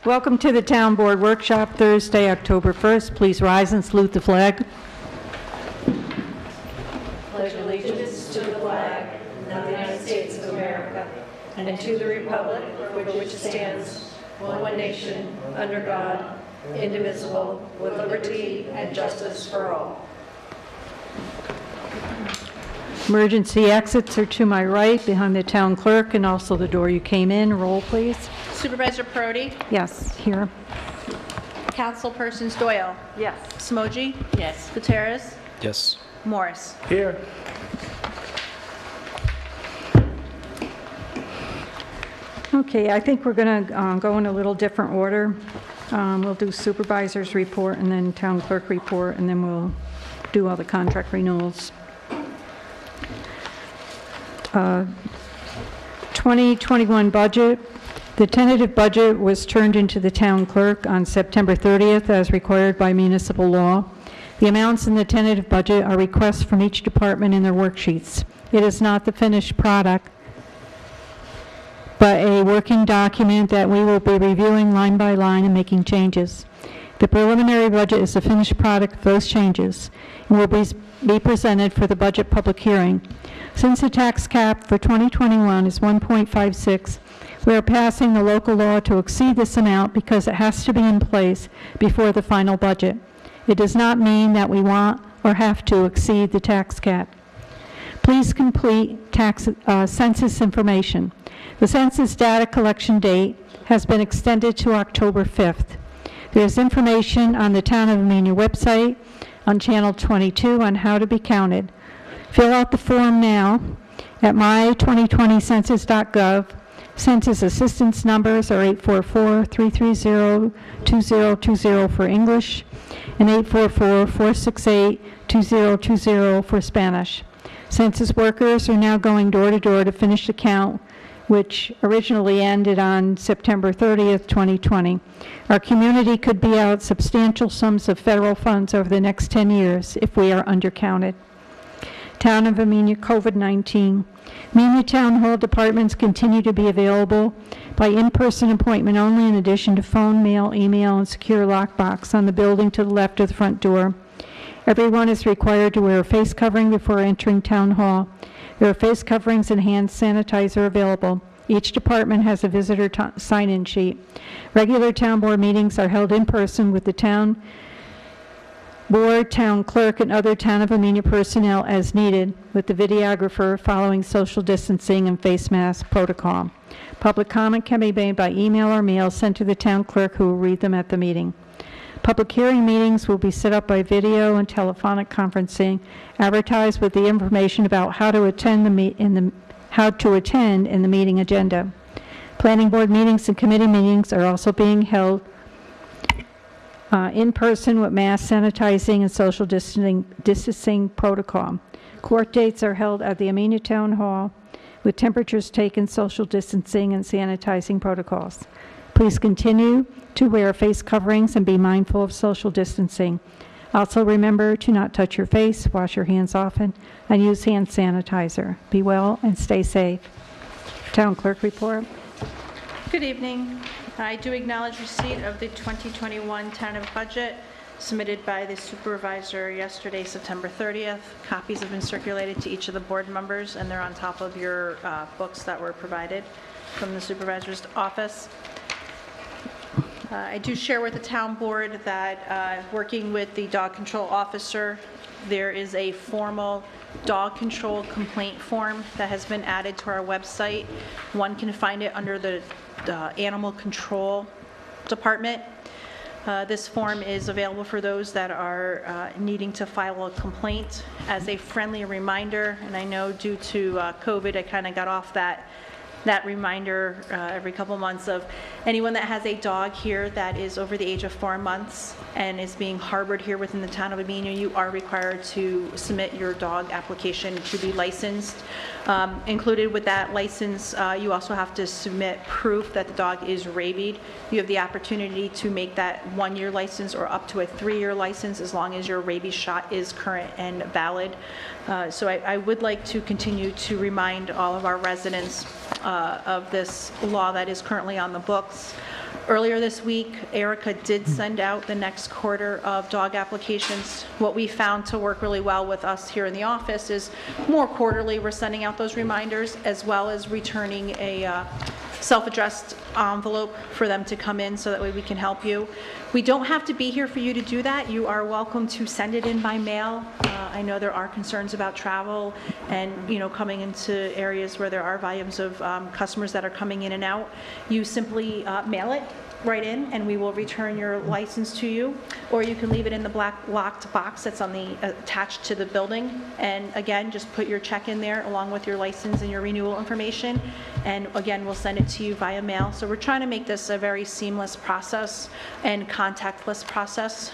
Welcome to the Town Board Workshop, Thursday, October 1st. Please rise and salute the flag. Pledge allegiance to the flag of the United States of America and to the republic for which it stands, one nation, under God, indivisible, with liberty and justice for all. Emergency exits are to my right, behind the town clerk, and also the door you came in. Roll, please. Supervisor Perotti? Yes, here. Councilpersons Doyle? Yes. Smoji? Yes. Gutierrez? Yes. Morris? Here. Okay, I think we're going to go in a little different order. We'll do supervisor's report and then town clerk report, and then we'll do all the contract renewals. 2021 budget. The tentative budget was turned into the town clerk on September 30th as required by municipal law. The amounts in the tentative budget are requests from each department in their worksheets. It is not the finished product, but a working document that we will be reviewing line by line and making changes. The preliminary budget is the finished product of those changes and will be presented for the budget public hearing. Since the tax cap for 2021 is 1.56, we are passing the local law to exceed this amount because it has to be in place before the final budget. It does not mean that we want or have to exceed the tax cap. Please complete census information. The census data collection date has been extended to October 5th. There is information on the Town of Amenia website on Channel 22 on how to be counted. Fill out the form now at my2020census.gov. Census assistance numbers are 844-330-2020 for English and 844-468-2020 for Spanish. Census workers are now going door to door to finish the count, which originally ended on September 30th, 2020. Our community could be out substantial sums of federal funds over the next 10 years if we are undercounted. Town of Amenia COVID-19. Amenia Town Hall departments continue to be available by in-person appointment only, in addition to phone, mail, email, and secure lockbox on the building to the left of the front door. Everyone is required to wear a face covering before entering Town Hall. There are face coverings and hand sanitizer available. Each department has a visitor sign-in sheet. Regular town board meetings are held in person with the town board, town clerk, and other Town of Amenia personnel as needed, with the videographer following social distancing and face mask protocol. Public comment can be made by email or mail sent to the town clerk, who will read them at the meeting. Public hearing meetings will be set up by video and telephonic conferencing, advertised with the information about how to attend in the meeting agenda. Planning board meetings and committee meetings are also being held in person with mask sanitizing and social distancing protocol. Court dates are held at the Amenia Town Hall with temperatures taken, social distancing, and sanitizing protocols. Please continue to wear face coverings and be mindful of social distancing. Also remember to not touch your face, wash your hands often, and use hand sanitizer. Be well and stay safe. Town clerk report. Good evening. I do acknowledge receipt of the 2021 tentative budget submitted by the supervisor yesterday, September 30th. Copies have been circulated to each of the board members, and they're on top of your books that were provided from the supervisor's office. I do share with the town board that working with the dog control officer, there is a formal dog control complaint form that has been added to our website. One can find it under the animal control department. This form is available for those that are needing to file a complaint. As a friendly reminder, and I know due to COVID, I kind of got off that reminder every couple months, of anyone that has a dog here that is over the age of 4 months and is being harbored here within the town of Amenia, you are required to submit your dog application to be licensed. Included with that license, you also have to submit proof that the dog is rabied. You have the opportunity to make that 1-year license or up to a 3-year license, as long as your rabies shot is current and valid. So I would like to continue to remind all of our residents of this law that is currently on the books. Earlier this week, Erica did send out the next quarter of dog applications. What we found to work really well with us here in the office is more quarterly, we're sending out those reminders, as well as returning a self-addressed envelope for them to come in, so that way we can help you. We don't have to be here for you to do that. You are welcome to send it in by mail. I know there are concerns about travel and, coming into areas where there are volumes of customers that are coming in and out. You simply mail it right in, and we will return your license to you, or you can leave it in the black locked box that's on the attached to the building. And again, just put your check in there along with your license and your renewal information, and again, we'll send it to you via mail. So we're trying to make this a very seamless process and contactless process.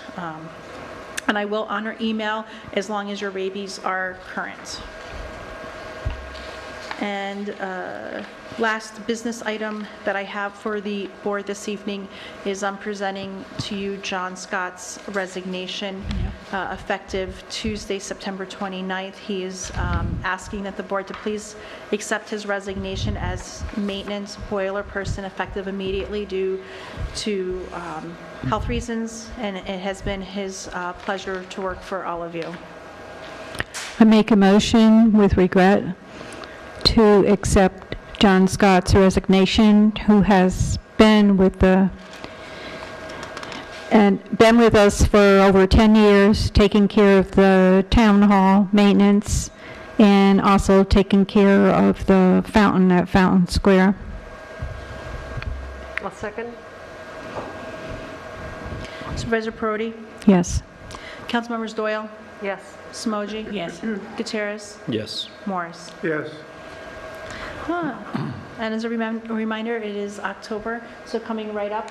And I will honor email as long as your rabies are current. And last business item that I have for the board this evening is I'm presenting to you John Scott's resignation effective Tuesday, September 29th. He is asking that the board to please accept his resignation as maintenance boiler person effective immediately due to health reasons, and it has been his pleasure to work for all of you. I make a motion with regret to accept John Scott's resignation, who has been with us for over 10 years, taking care of the town hall maintenance and also taking care of the fountain at Fountain Square. I'll second. Supervisor Perotti? Yes. Councilmembers Doyle? Yes. Smoji? Yes. Gutierrez? Yes. Morris? Yes. And as a reminder, it is October, so coming right up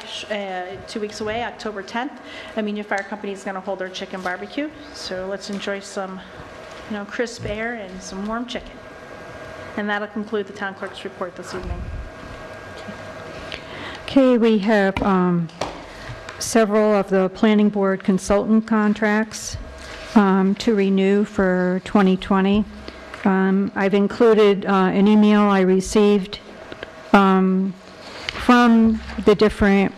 2 weeks away, October 10th, Amenia Fire Company is going to hold their chicken barbecue. So let's enjoy some, crisp air and some warm chicken. And that'll conclude the town clerk's report this evening. Okay, we have several of the planning board consultant contracts to renew for 2020. I've included an email I received from the different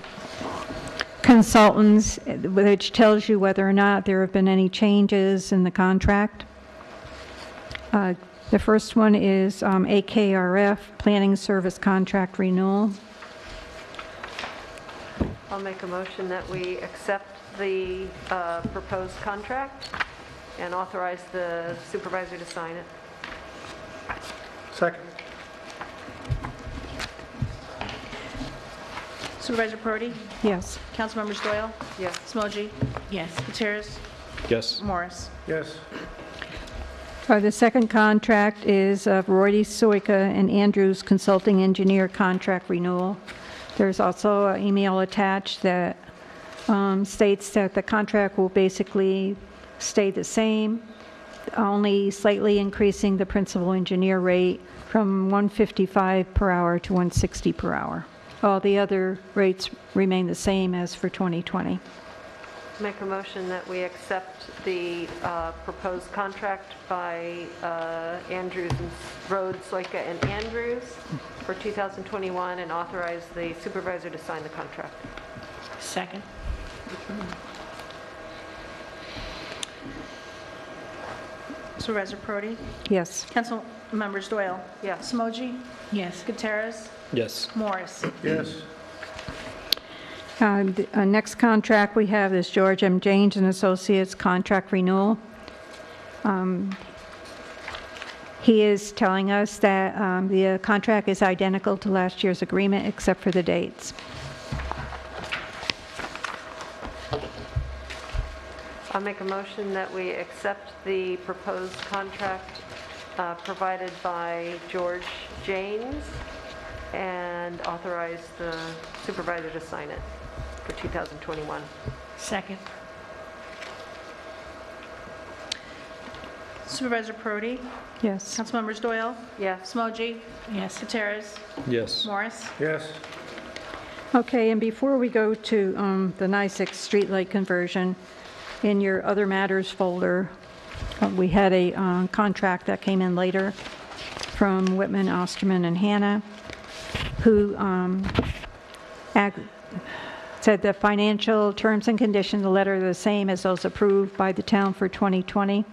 consultants, which tells you whether or not there have been any changes in the contract. The first one is AKRF, Planning Service Contract Renewal. I'll make a motion that we accept the proposed contract and authorize the supervisor to sign it. Second. Supervisor Perotti? Yes. Councilmembers Doyle? Yes. Smoji? Yes. Gutierrez? Yes. Morris? Yes. The second contract is Roy Soika and Andrews Consulting Engineer Contract Renewal. There's also an email attached that states that the contract will basically stay the same, only slightly increasing the principal engineer rate from $155 per hour to $160 per hour. All the other rates remain the same as for 2020. Make a motion that we accept the proposed contract by Andrews and Rhodes, Soika and Andrews for 2021 and authorize the supervisor to sign the contract. Second. Supervisor Perotti? Yes. Councilmembers Doyle? Yes. Smoji? Yes. Gutierrez? Yes. Morris? Yes. The next contract we have is George M. Janes and Associates Contract Renewal. He is telling us that the contract is identical to last year's agreement except for the dates. I'll make a motion that we accept the proposed contract provided by George Janes and authorize the supervisor to sign it for 2021. Second. Supervisor Perotti? Yes. Councilmembers Doyle? Yes. Smoji? Yes. Gutierrez? Yes. Morris? Yes. Okay, and before we go to the NY6 streetlight conversion, in your other matters folder, we had a contract that came in later from Whitman, Osterman, and Hannah, who said the financial terms and conditions of the letter are the same as those approved by the town for 2020.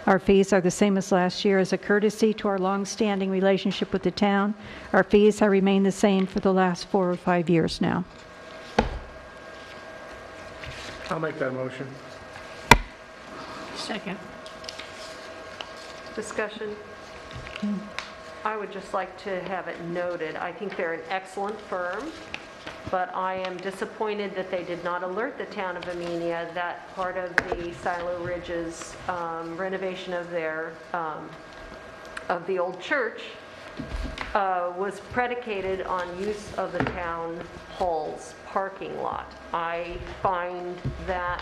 Our fees are the same as last year. As a courtesy to our long-standing relationship with the town, our fees have remained the same for the last 4 or 5 years now. I'll make that motion. Second. Discussion? I would just like to have it noted, I think they're an excellent firm, but I am disappointed that they did not alert the town of Amenia that part of the Silo Ridge's renovation of their, of the old church was predicated on use of the town hall's parking lot. I find that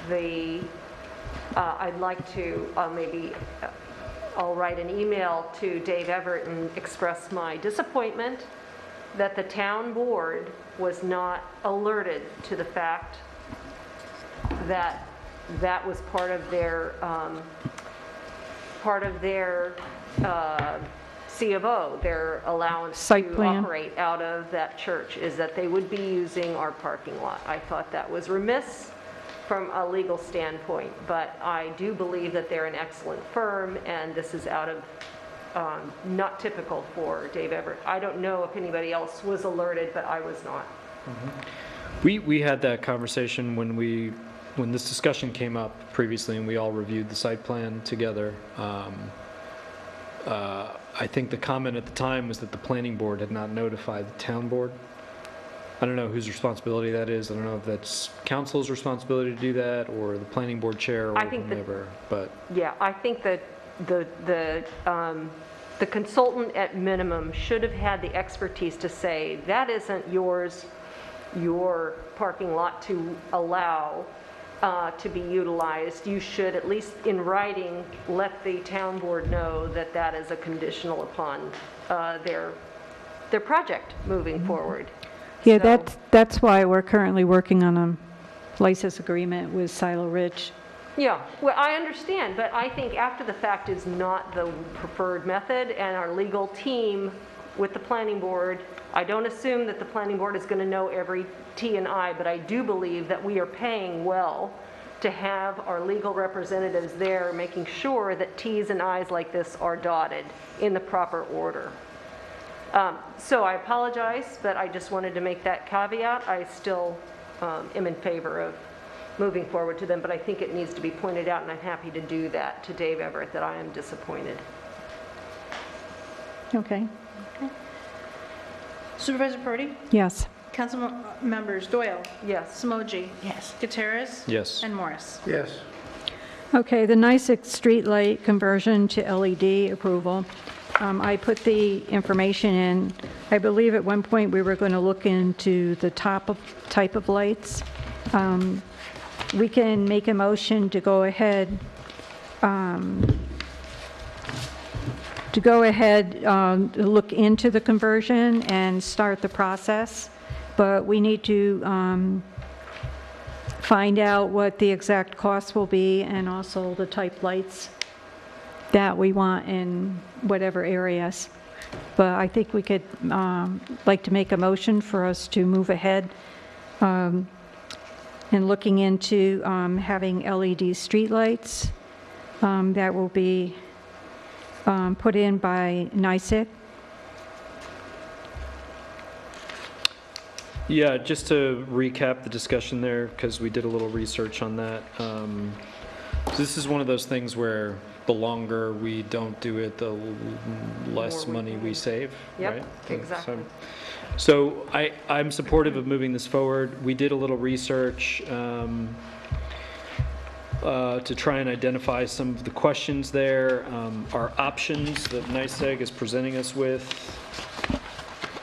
I'd like to maybe I'll write an email to Dave Everett and express my disappointment that the town board was not alerted to the fact that that was part of their C of O, their allowance Site to plan. operate out of that church, is that they would be using our parking lot. I thought that was remiss from a legal standpoint, but I do believe that they're an excellent firm, and this is out of not typical for Dave Everett. I don't know if anybody else was alerted, but I was not. We had that conversation when this discussion came up previously, and we all reviewed the site plan together. I think the comment at the time was that the planning board had not notified the town board. I don't know whose responsibility that is. I don't know if that's council's responsibility to do that, or the planning board chair, or whomever. But yeah, I think that the consultant at minimum should have had the expertise to say that isn't your parking lot to allow to be utilized. You should, at least in writing, let the town board know that that is a conditional upon their project moving forward. Yeah, So- that's why we're currently working on a license agreement with Silo Ridge. Yeah, well, I understand, but I think after the fact is not the preferred method, and our legal team with the planning board, I don't assume that the planning board is going to know every T and I, but I do believe that we are paying well to have our legal representatives there making sure that T's and I's like this are dotted in the proper order. So I apologize, but I just wanted to make that caveat. I still am in favor of moving forward to them, but I think it needs to be pointed out, and I'm happy to do that to Dave Everett, that I am disappointed. Okay, Supervisor Perotti? yes. Council members Doyle? Yes. Samoji? Yes. Gutierrez? yes. And Morris? Yes. Okay, the NYSEG streetlight conversion to LED approval. I put the information in. I believe at one point we were going to look into the type of lights. We can make a motion to go ahead, look into the conversion and start the process, but we need to find out what the exact cost will be, and also the type lights that we want in whatever areas. But I think we could like to make a motion for us to move ahead in looking into having LED streetlights that will be put in by NYSEG. Yeah, just to recap the discussion there, because we did a little research on that. So this is one of those things where the longer we don't do it, the less More we money we save, Yep, right? exactly. So I'm supportive of moving this forward. We did a little research to try and identify some of the questions there. Our options that NYSEG is presenting us with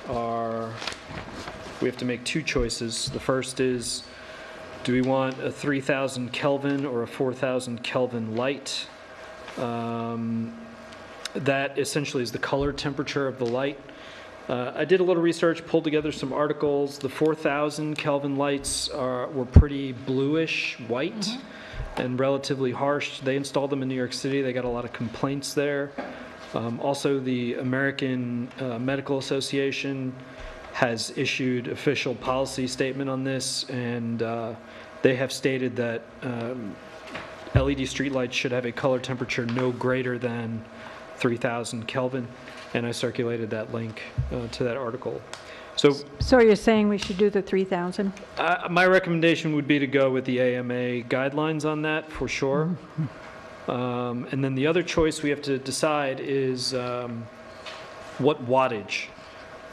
are, we have to make two choices. The first is, do we want a 3,000 Kelvin or a 4,000 Kelvin light? That essentially is the color temperature of the light. I did a little research, pulled together some articles. The 4,000 Kelvin lights were pretty bluish white and relatively harsh. They installed them in New York City. They got a lot of complaints there. Also, the American Medical Association has issued official policy statement on this, and they have stated that LED streetlights should have a color temperature no greater than 3,000 Kelvin, and I circulated that link to that article. So you're saying we should do the 3,000? My recommendation would be to go with the AMA guidelines on that, for sure. And then the other choice we have to decide is what wattage.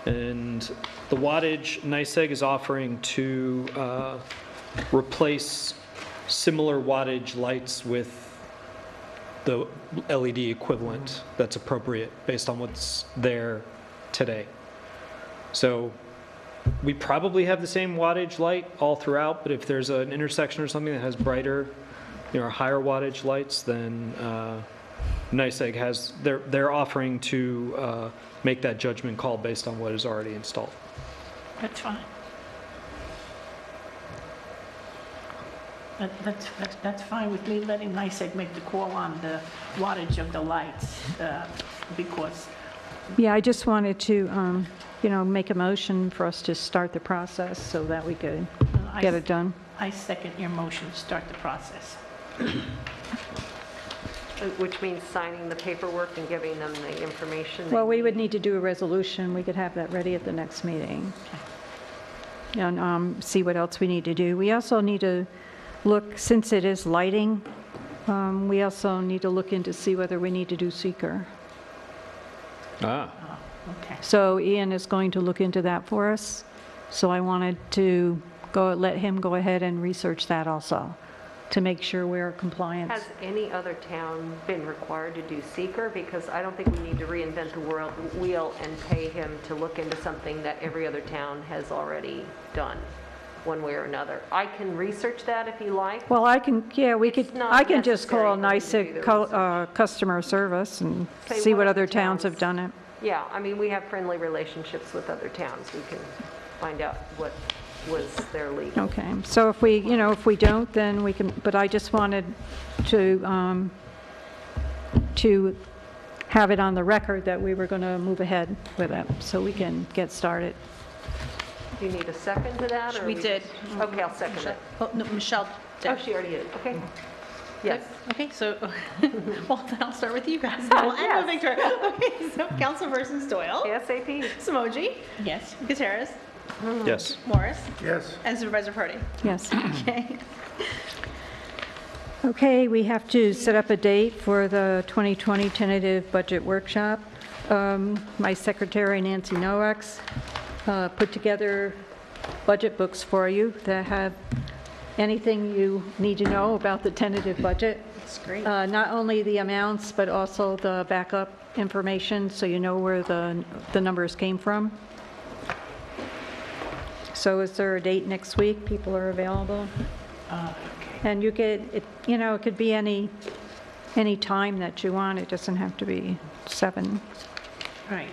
And the wattage NYSEG is offering to replace similar wattage lights with the LED equivalent that's appropriate based on what's there today. So we probably have the same wattage light all throughout, but if there's an intersection or something that has brighter, higher wattage lights, then NYSEG has, they're offering to make that judgment call based on what is already installed. That's fine. That's fine with me, letting NYSEG make the call on the wattage of the lights, because, Yeah, I just wanted to, make a motion for us to start the process so that we could get it done. I second your motion to start the process. Which means signing the paperwork and giving them the information. Well, we would need to do a resolution. We could have that ready at the next meeting. And see what else we need to do. We also need to look, since it is lighting, we also need to look into see whether we need to do seeker. Ah. Okay. So Ian is going to look into that for us. So I wanted to let him go ahead and research that also, to make sure we're compliant. Has any other town been required to do seeker? Because I don't think we need to reinvent the wheel and pay him to look into something that every other town has already done, one way or another. I can research that if you like. Well, I can, yeah, It's not I can just call necessary for me to do NYSEG customer service and Say see what what other other towns towns- have done it. Yeah, I mean, we have friendly relationships with other towns. We can find out what was their legal. Okay, so if we don't, then we can, but I just wanted to have it on the record that we were going to move ahead with it, so we can get started. Do you need a second to that? Or We did. just- Okay, I'll second it. Oh, no, Michelle Oh, did. she already did, okay. Yes. Okay, so, well, then I'll start with you guys. Well, Yes. I'm Victoria. Okay, so Councilpersons Doyle, ASAP. Samoji, Yes. Gutierrez, Yes. Morris, Yes. and Supervisor Purdy. Yes. Okay. Okay, we have to set up a date for the 2020 tentative budget workshop. My secretary, Nancy Noax, put together budget books for you that have anything you need to know about the tentative budget. That's great. Not only the amounts, but also the backup information, so you know where the numbers came from. So is there a date next week? People are available? Okay. And you could, it could be any time that you want. It doesn't have to be 7. Right.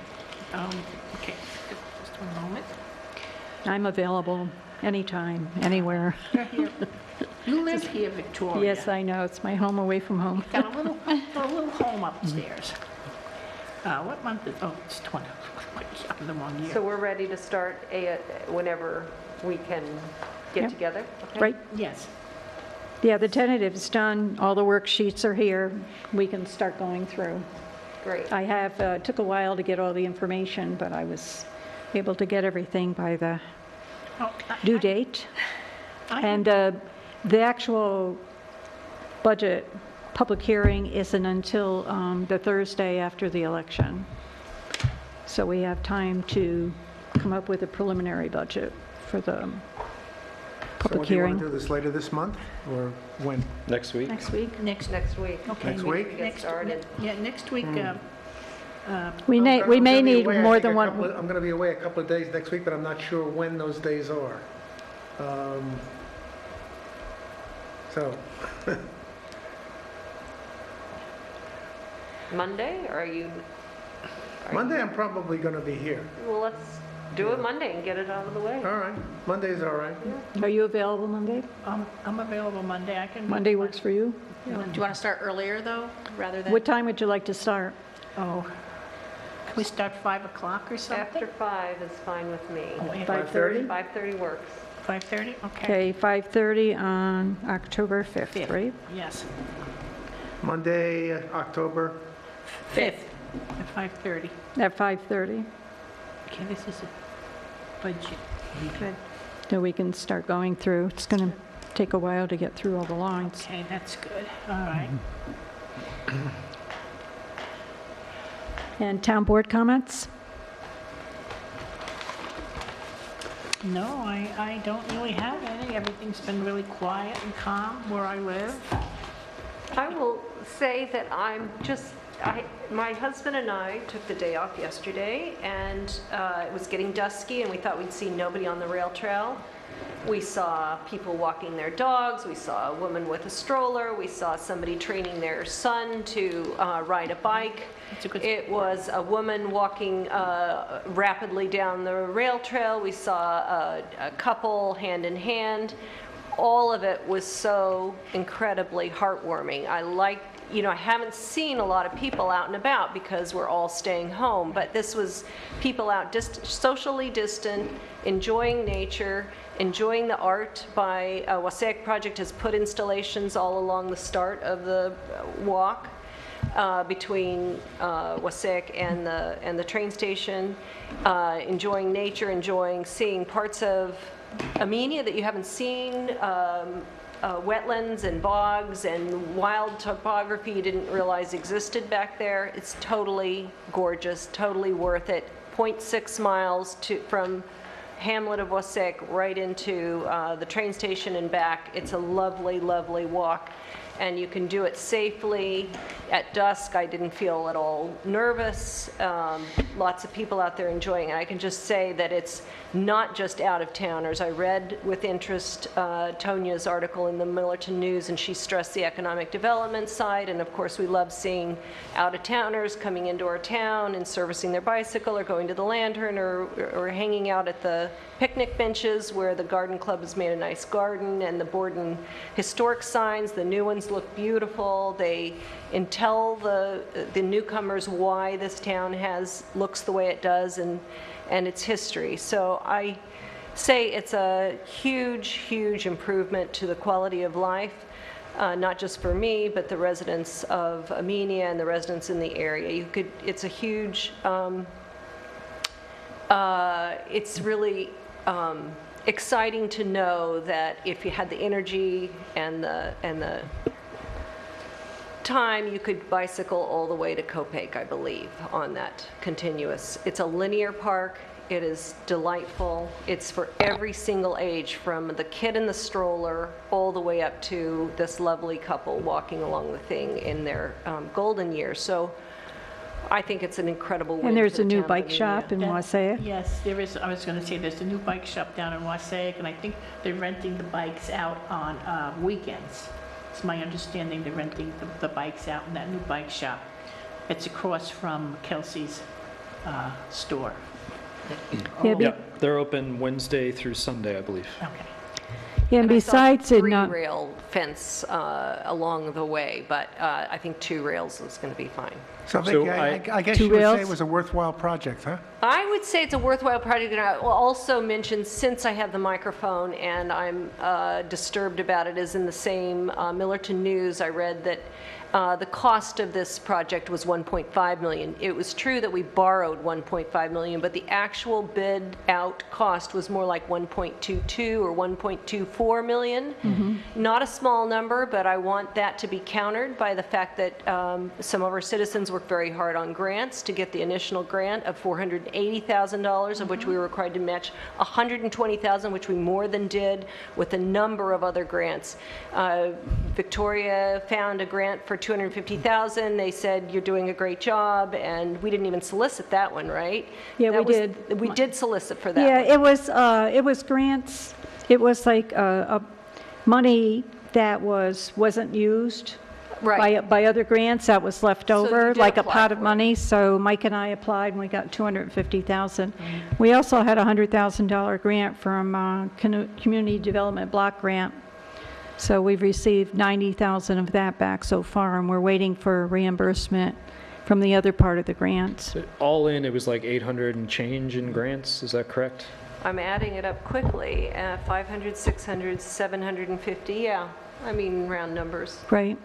Okay. Just one moment. I'm available anytime, anywhere. You're here. You live here, Victoria. Yes, I know. It's my home away from home. Got a little home upstairs. What month is, oh, it's 20, I'm in the wrong year. So we're ready to start whenever we can get Yep. together? Okay. Right? Yes. Yeah, the tentative's done. All the worksheets are here. We can start going through. Great. I have, it took a while to get all the information, but I was able to get everything by the Oh, due date. I- And the actual budget public hearing isn't until the Thursday after the election. So we have time to come up with a preliminary budget for the public So do you want hearing. to do this later this month, or when? Next week? Next week? Next week. Okay. Next week? Get started. Yeah, next week, We may I'm gonna be need away, I more think, than a one. couple of- I'm going to be away a couple of days next week, but I'm not sure when those days are. So, Monday, or are you? Monday I'm probably going to be here. Well, let's do it Monday and get it out of the way. All right, Monday's all right. Are you available Monday? I'm available Monday. I can. Monday works for you? Do you want to start earlier, though, rather than? What time would you like to start? Oh, Can we start 5 o'clock or something? After 5 is fine with me. Oh, after 5:30? 5:30 works. 5:30? Okay. Okay, 5:30 on October 5th, right? Yes. Monday, October 5th at 5:30. At 5:30. Okay, this is a budget. Good. So we can start going through. It's going to take a while to get through all the lines. Okay, that's good. All right. And town board comments? No, I don't really have any. Everything's been really quiet and calm where I live. I will say that my husband and I took the day off yesterday, and it was getting dusky, and we thought we'd see nobody on the rail trail. We saw people walking their dogs, we saw a woman with a stroller, we saw somebody training their son to ride a bike. It was a woman walking rapidly down the rail trail. We saw a couple hand in hand. All of it was so incredibly heartwarming. I haven't seen a lot of people out and about because we're all staying home, but this was people out socially distant, enjoying nature, enjoying the art. By Wassaic Project has put installations all along the start of the walk between Wassaic and the train station, enjoying nature, enjoying seeing parts of Amenia that you haven't seen, wetlands and bogs and wild topography you didn't realize existed back there. It's totally gorgeous, totally worth it. 0.6 miles from hamlet of Wassaic right into the train station and back. It's a lovely, lovely walk, and you can do it safely. At dusk, I didn't feel at all nervous. Lots of people out there enjoying it. I can just say that it's not just out-of-towners. I read with interest Tonia's article in the Millerton News, and she stressed the economic development side, and of course we love seeing out-of-towners coming into our town and servicing their bicycle or going to the Lantern or hanging out at the picnic benches where the garden club has made a nice garden, and the Borden historic signs, the new ones look beautiful. They tell the newcomers why this town looks the way it does and its history. So I say it's a huge, huge improvement to the quality of life, not just for me, but the residents of Amenia and the residents in the area. It's a huge, it's really exciting to know that if you had the energy and the time, you could bicycle all the way to Copake, I believe, on that continuous. It's a linear park. It is delightful. It's for every single age, from the kid in the stroller all the way up to this lovely couple walking along the thing in their golden years. So I think it's an incredible win. And there's for a the new town of bike Amenia. shop in Wassaic. Yes, there is. I was going to say there's a new bike shop down in Wassaic, and I think they're renting the bikes out on weekends. It's my understanding they're renting the bikes out in that new bike shop. It's across from Kelsey's store. Yeah, Yeah, they're open Wednesday through Sunday, I believe. Okay. Yeah, and And I saw besides it 3 not, rail fence along the way, but I think 2 rails is going to be fine. So So Vicki, I guess Two you would say rails? it was a worthwhile project, huh? I would say it's a worthwhile project, and I will also mention, since I have the microphone and I'm disturbed about it, is in the same Millerton News, I read that the cost of this project was $1.5 million. It was true that we borrowed $1.5 million, but the actual bid out cost was more like $1.22 or $1.24 million. Not a small number, but I want that to be countered by the fact that some of our citizens worked very hard on grants to get the initial grant of $480,000, of which we were required to match $120,000, which we more than did with a number of other grants. Victoria found a grant for $250,000. They said, you're doing a great job, and we didn't even solicit that one, right? Yeah, That we was- did. We did solicit for that yeah, one. it was grants. It was like money that wasn't used Right. by other grants that was left you over, did like a apply pot of for it. money. So Mike and I applied, and we got $250,000. We also had a $100,000 grant from Community Development Block Grant. So we've received $90,000 of that back so far, and we're waiting for reimbursement from the other part of the grants. All in, it was like 800 and change in grants, is that correct? I'm adding it up quickly, 500, 600, 750, yeah. I mean, round numbers. Right.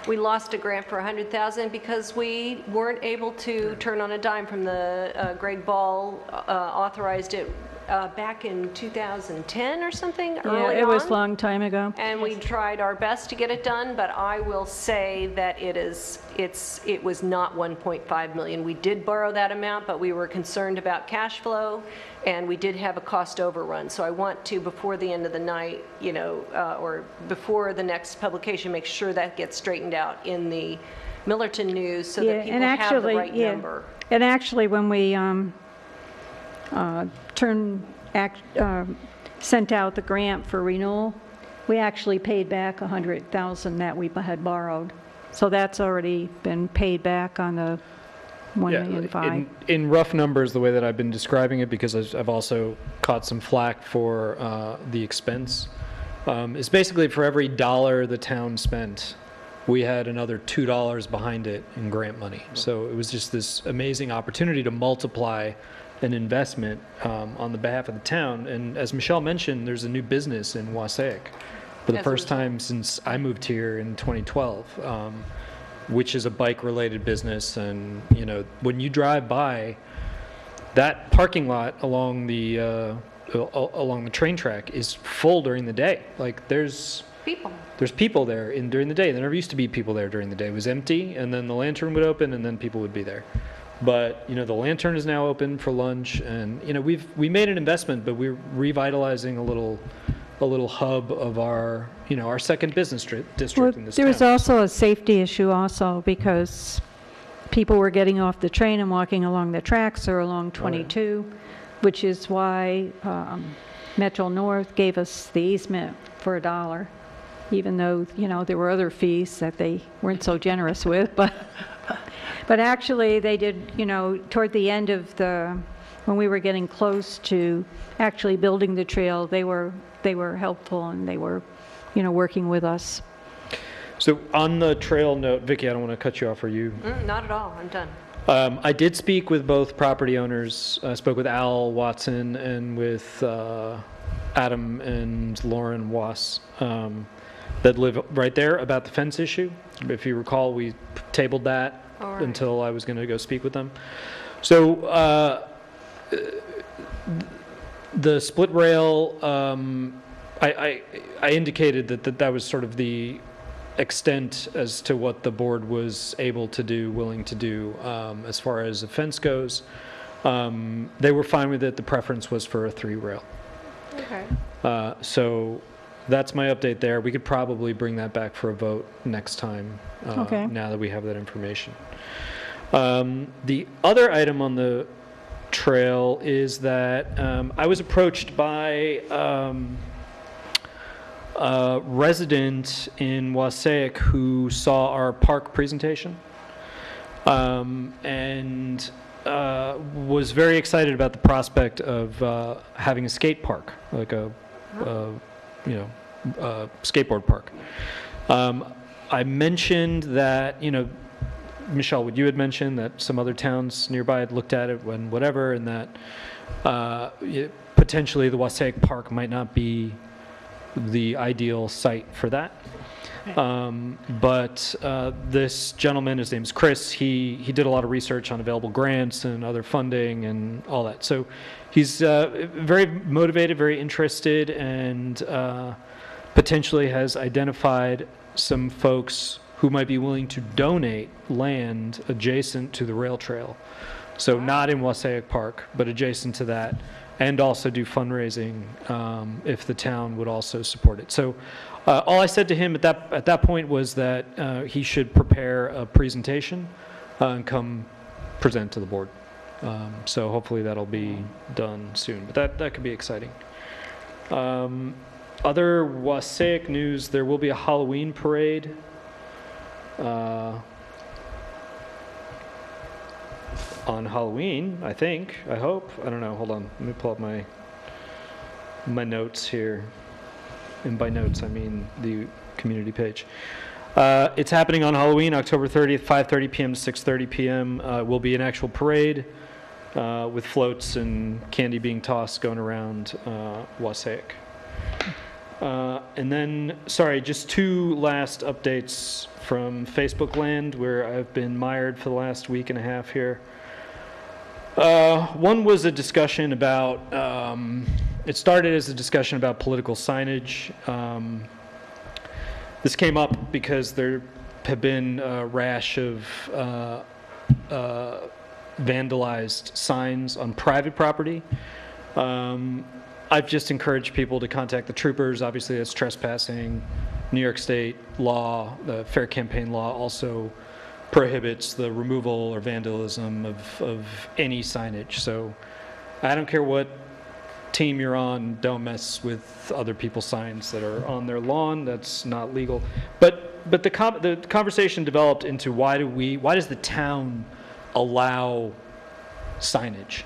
We lost a grant for 100,000 because we weren't able to turn on a dime from the, Greg Ball authorized it back in 2010 or something, early on. Yeah, it was a long time ago. And we tried our best to get it done, but I will say that it was not 1.5 million. We did borrow that amount, but we were concerned about cash flow, and we did have a cost overrun. So I want to, before the end of the night, you know, or before the next publication, make sure that gets straightened out in the Millerton News so that people have the right number. And actually, when we sent out the grant for renewal, we actually paid back 100,000 that we had borrowed. So that's already been paid back on the 1.5 million. In rough numbers, the way that I've been describing it, because I've also caught some flack for the expense, is basically for every dollar the town spent, we had another $2 behind it in grant money. So it was just this amazing opportunity to multiply an investment on the behalf of the town. And as Michelle mentioned, there's a new business in Wassaic for the first time since I moved here in 2012, which is a bike-related business. And, you know, when you drive by, that parking lot along the train track is full during the day. Like, there's people there during the day. There never used to be people there during the day. It was empty, and then the lantern would open, and then people would be there. But, you know, the lantern is now open for lunch, and, you know, we made an investment, but we're revitalizing a little hub of our, you know, our second business district in this town. There was also a safety issue also, because people were getting off the train and walking along the tracks or along 22, which is why Metro North gave us the easement for $1, even though, you know, there were other fees that they weren't so generous with, but actually they did, you know, toward the end of when we were getting close to actually building the trail, they were helpful, and they were, you know, working with us. So on the trail note, Vicki, I don't want to cut you off, or you? Not at all, I'm done. I did speak with both property owners. I spoke with Al Watson and with Adam and Lauren Wass that live right there about the fence issue. If you recall, we tabled that until I was going to go speak with them. So the split rail, I indicated that was sort of the extent as to what the board was able to do, willing to do as far as the fence goes. They were fine with it. The preference was for a 3-rail. Okay. So that's my update there. We could probably bring that back for a vote next time, now that we have that information. The other item on the trail is that I was approached by a resident in Wassaic who saw our park presentation and was very excited about the prospect of having a skate park, like a skateboard park. I mentioned that, you know, Michelle, what you had mentioned, that some other towns nearby had looked at it when whatever, and that potentially the Wassaic Park might not be the ideal site for that. But this gentleman, his name's Chris, he did a lot of research on available grants and other funding and all that. So he's very motivated, very interested, and potentially has identified some folks who might be willing to donate land adjacent to the rail trail. So not in Wassaic Park, but adjacent to that, and also do fundraising if the town would also support it. So all I said to him at that point was that he should prepare a presentation and come present to the board. So hopefully that'll be done soon, but that could be exciting. Other Wassaic news, there will be a Halloween parade on Halloween, I think, I hope. I don't know, hold on, let me pull up my notes here. And by notes, I mean the community page. It's happening on Halloween, October 30th, 5:30 p.m. to 6:30 p.m. Will be an actual parade with floats and candy being tossed going around Wassaic. And then, sorry, just two last updates from Facebook land where I've been mired for the last week and a half here. One was a discussion about, it started as a discussion about political signage. This came up because there have been a rash of vandalized signs on private property. I've just encouraged people to contact the troopers. Obviously, that's trespassing. New York State law, the Fair Campaign law, also prohibits the removal or vandalism of any signage. So I don't care what team you're on, don't mess with other people's signs that are on their lawn. That's not legal. But the conversation developed into why does the town allow signage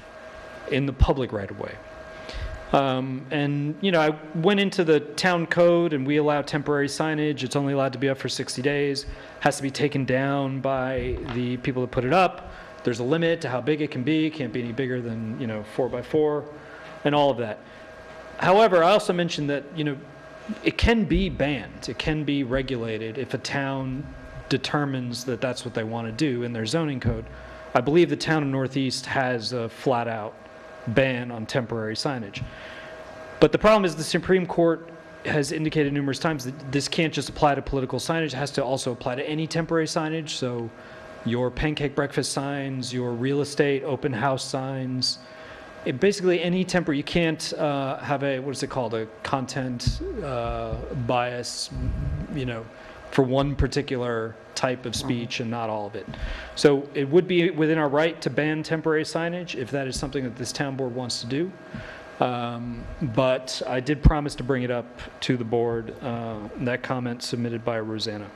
in the public right of way? And, you know, I went into the town code and we allow temporary signage. It's only allowed to be up for 60 days. Has to be taken down by the people that put it up. There's a limit to how big it can be. Can't be any bigger than, 4x4 and all of that. However, I also mentioned that, it can be banned. It can be regulated if a town determines that that's what they want to do in their zoning code. I believe the town of Northeast has a flat out ban on temporary signage. But the problem is the Supreme Court has indicated numerous times that this can't just apply to political signage, it has to also apply to any temporary signage. So your pancake breakfast signs, your real estate open house signs, basically any temporary, you can't have a, what is it called, a content bias, for one particular type of speech and not all of it. So it would be within our right to ban temporary signage if that is something that this town board wants to do. But I did promise to bring it up to the board, that comment submitted by Rosanna.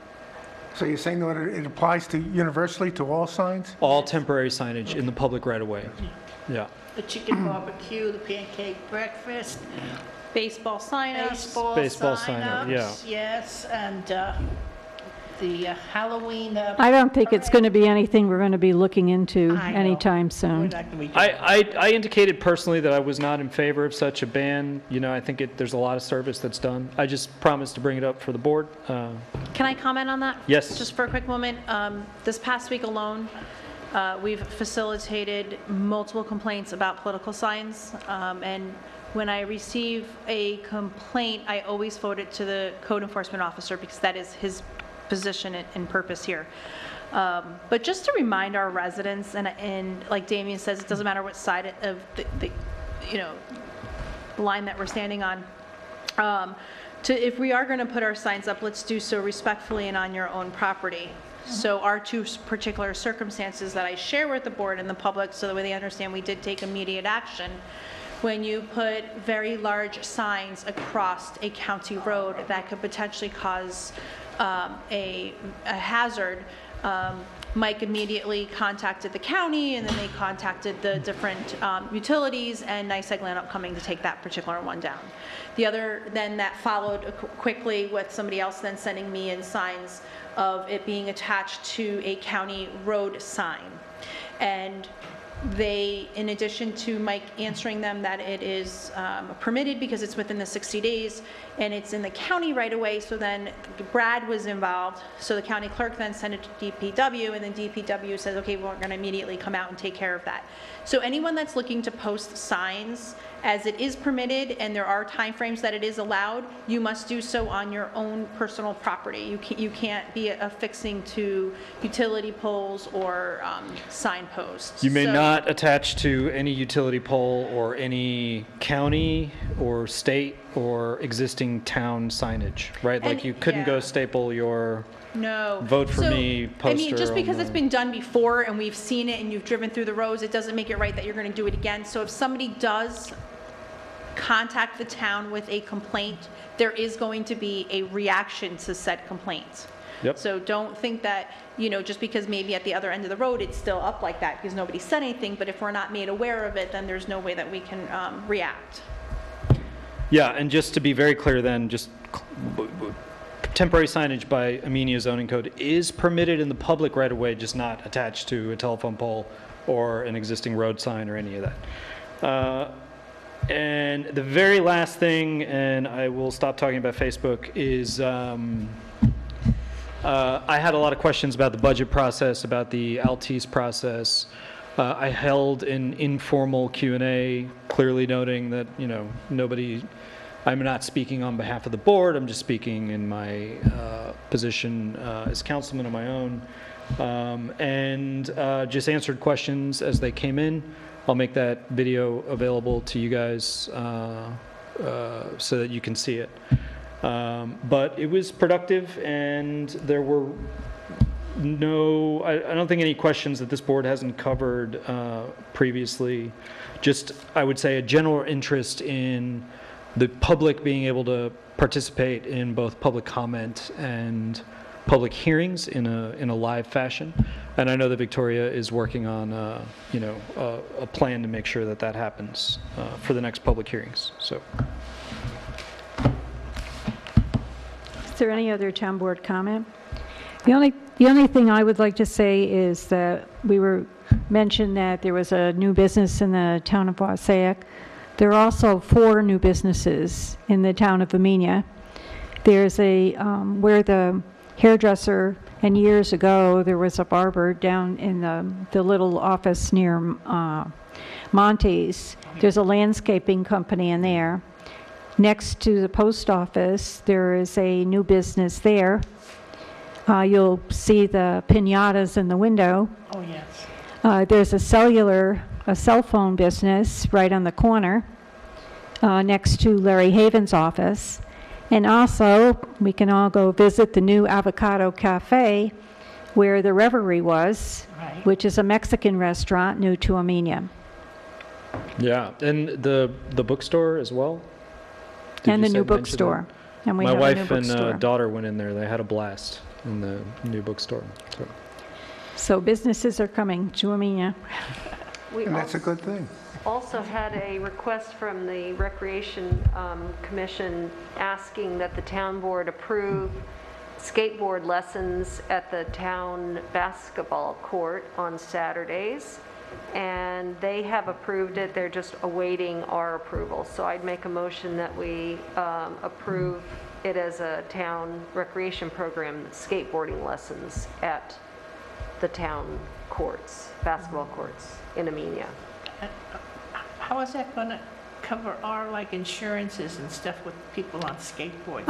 So you're saying that it applies to universally to all signs? All temporary signage in the public right of way. Yeah. The chicken barbecue, the pancake breakfast, Baseball signups. Baseball sign-up, yeah. Yes, and the Halloween. I don't think it's going to be anything we're going to be looking into I know. anytime We're soon. not gonna be doing I indicated personally that I was not in favor of such a ban. I think there's a lot of service that's done. I just promised to bring it up for the board. Can I comment on that? Yes. Just for a quick moment. This past week alone, we've facilitated multiple complaints about political signs. And when I receive a complaint, I always forward it to the code enforcement officer because that is his position and purpose here. But just to remind our residents, and like Damien says, it doesn't matter what side of the line that we're standing on. If we are going to put our signs up, let's do so respectfully and on your own property. So our two particular circumstances that I share with the board and the public so that they understand we did take immediate action. When you put very large signs across a county road that could potentially cause a hazard, Mike immediately contacted the county, and then they contacted the different utilities, and NYSEG ended up coming to take that particular one down. Then that followed quickly with somebody else then sending me in signs of it being attached to a county road sign. And they, in addition to Mike answering them that it is permitted because it's within the 60 days and it's in the county right away, so then Brad was involved. So the county clerk then sent it to DPW, and then DPW says, okay, we're going to immediately come out and take care of that. So anyone that's looking to post signs, as it is permitted and there are timeframes that it is allowed, you must do so on your own personal property. You can't be affixing to utility poles or sign posts. You may not attach to any utility pole or any county or state or existing town signage, right? Like you couldn't go staple your No. vote for me poster. I mean, just because on it's been done before and we've seen it and you've driven through the roads, it doesn't make it right that you're going to do it again. So if somebody does contact the town with a complaint, there is going to be a reaction to said complaint. Yep. So don't think that, just because maybe at the other end of the road it's still up like that because nobody said anything, but if we're not made aware of it, then there's no way that we can react. Yeah, and just to be very clear then, just temporary signage by Amenia zoning code is permitted in the public right of way, just not attached to a telephone pole or an existing road sign or any of that. And the very last thing, and I will stop talking about Facebook, is I had a lot of questions about the budget process, about the Altice process. I held an informal Q&A, clearly noting that, I'm not speaking on behalf of the board, I'm just speaking in my position as councilman on my own, and just answered questions as they came in. I'll make that video available to you guys so that you can see it. But it was productive, and there were I don't think any questions that this board hasn't covered previously. Just, I would say, a general interest in the public being able to participate in both public comment and public hearings in a live fashion. And I know that Victoria is working on, a plan to make sure that that happens for the next public hearings. So. Is there any other town board comment? The only thing I would like to say is that we mentioned that there was a new business in the town of Wassaic. There are also 4 new businesses in the town of Amenia. There's where the hairdresser, and years ago there was a barber down in the little office near Monty's. There's a landscaping company in there. Next to the post office, there is a new business there. You'll see the piñatas in the window. Oh, yes. There's a cell phone business right on the corner next to Larry Haven's office. And also, we can all go visit the new Avocado Cafe where the Reverie was, Right. which is a Mexican restaurant new to Amenia. Yeah, and the bookstore as well? Did And you the new mention that? bookstore. And we My have a new wife and bookstore. daughter went in there. They had a blast in the new bookstore. So. So businesses are coming to Amenia. We And that's a good thing. also had a request from the Recreation Commission asking that the town board approve skateboard lessons at the town basketball court on Saturdays. And they have approved it, they're just awaiting our approval. So I'd make a motion that we approve it as a town recreation program, skateboarding lessons at the town courts, basketball courts in Amenia. How is that going to cover our, insurances and stuff with people on skateboards?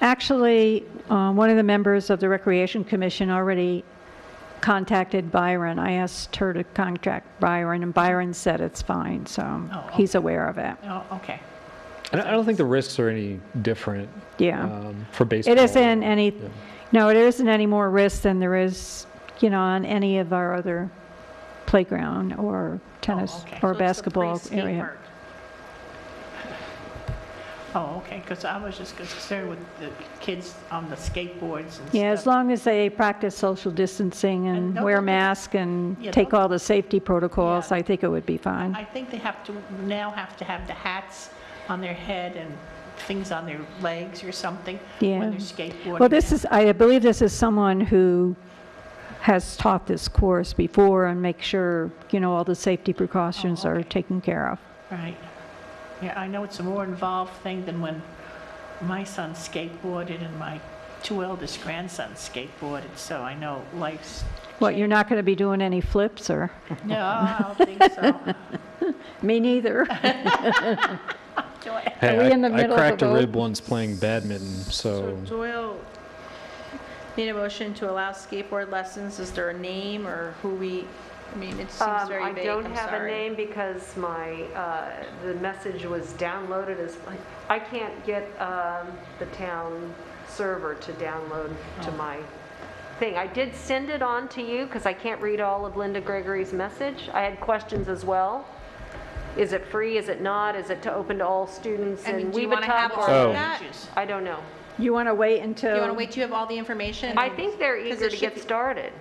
Actually, one of the members of the Recreation Commission already contacted Byron. I asked her to contact Byron, and Byron said it's fine, so Oh, he's aware of it. Oh, okay. And I don't think the risks are any different Yeah. for baseball. It isn't any, Yeah. no, it isn't any more risk than there is, on any of our other playground or tennis Oh, okay. or So it's the basketball pre-skate area. part. Oh, okay, because I was just concerned with the kids on the skateboards and Yeah, as stuff. long as they practice social distancing and no, wear no, masks and yeah, take don't- all the safety protocols, Yeah. I think it would be fine. I think they now have to have the hats on their head and things on their legs or something Yeah. when they're skateboarding. Well, I believe this is someone who has taught this course before and make sure, all the safety precautions Oh, are okay. taken care of. Right. Yeah, I know it's a more involved thing than when my son skateboarded and my 2 eldest grandsons skateboarded, so I know life's... What, you're not going to be doing any flips or? No, I don't think so. Me neither. Hey, Are we in the I middle of cracked a a vote? rib once playing badminton, So so Doyle, need a motion to allow skateboard lessons. Is there a name or it seems very vague, I don't I'm have a sorry. name because the message was downloaded as, I can't get the town server to download to my thing. I did send it on to you because I can't read all of Linda Gregory's message. I had questions as well. Is it free? Is it not? Is it open to all students I mean, in do you want to have Weebatuck? all Oh. of that? I don't know. You want to wait until? Do you want to wait till you have all the information? I think they're 'Cause eager it to should get be- started.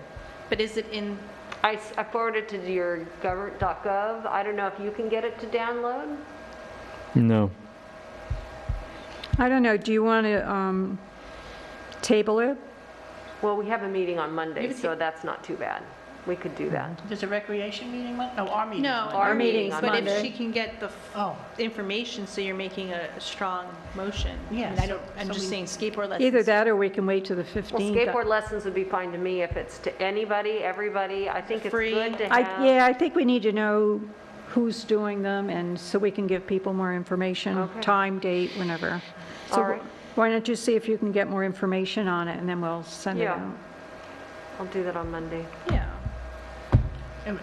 But is it in, I forwarded to your government.gov. I don't know if you can get it to download. no. I don't know, do you want to table it? Well, we have a meeting on Monday, so that's not too bad. We could do that. There's a recreation meeting Monday? No, our meeting. No, Our meeting's but if Monday. she can get the Oh. information, so you're making a strong motion. Yeah, I mean, so- I'm so just we- saying skateboard lessons. Either that or we can wait to the Well, 15th. skateboard lessons would be fine to me if it's to anybody, everybody. I think it's Free. good to I have. think we need to know who's doing them, and so we can give people more information, Okay. time, date, whenever. So All right. why don't you see if you can get more information on it, and then we'll send it Yeah. out. I'll do that on Monday. Yeah.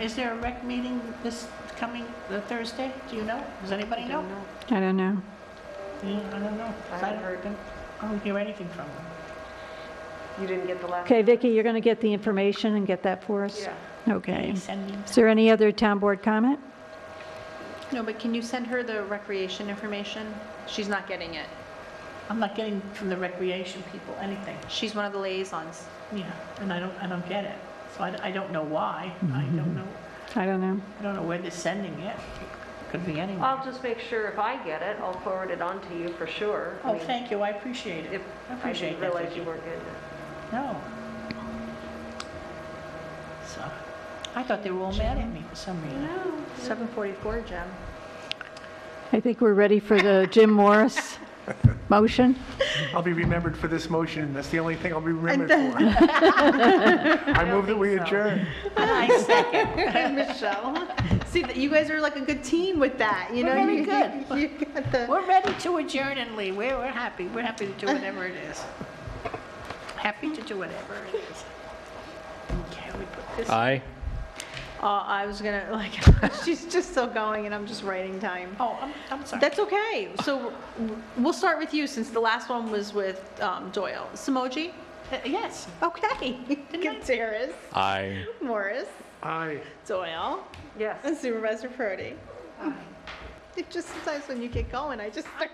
Is there a rec meeting this coming Thursday? Do you know? Does anybody know? I don't know. Yeah, I don't know. I haven't heard. I don't hear anything from them. You didn't get the last? Okay, Vicki, you're going to get the information and get that for us? Yeah. Okay. Sending. Is there any other town board comment? No, but can you send her the recreation information? She's not getting it. I'm not getting from the recreation people anything. She's one of the liaisons. Yeah, and I don't get it. So I don't know why. I don't know. I don't know. I don't know where they're sending it. Could be anywhere. I'll just make sure if I get it, I'll forward it on to you for sure. I Oh, mean, thank you. I appreciate it. If I I appreciate didn't that. realize Vicki. you weren't getting it. No. So, I thought they were all mad at me for some reason. 7:44, Jem. I think we're ready for the Jim Morris motion. I'll be remembered for this motion. That's the only thing I'll be remembered for. I move that we adjourn. I second. And Michelle. See, that you guys are like a good team with that, you know? We're very You- good. You got the, We're ready to adjourn and leave. We're happy. We're happy to do whatever it is. Happy to do whatever it is. Okay, we put this. Aye. I was gonna, like, she's just still going and I'm just writing time. Oh, I'm sorry. That's okay. So we'll start with you since the last one was with Doyle. Samoji? Yes. Okay. Gutierrez. Aye. Morris. Aye. Doyle. Yes. And Supervisor Prody. It just sometimes when you get going, I just start